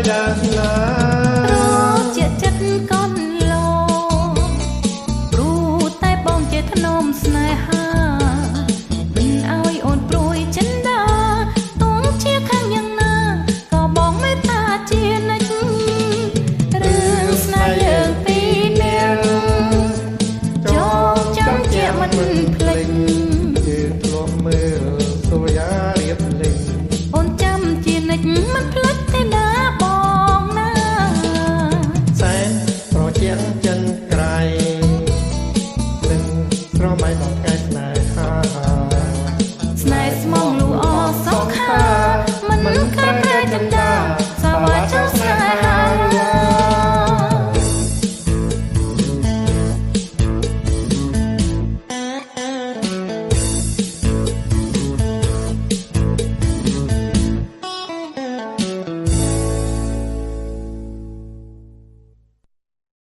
យ៉ាងណារជាចិត្តកូនលោព្រោះតែបងជាធ្នមស្នេហាមិនឲ្យអូនព្រួយចិនដាទុំជាខាងយ៉ាងណាក៏បងមេត្តាជានិច្ចរឿងស្នេហ៍យើងពីរនាក់ចងចាំជាមិនភ្លេចជាធ្លាប់មើលសូរ្យារៀបលេងអូនចាំជានិច្ចមិនភ្លេចទេ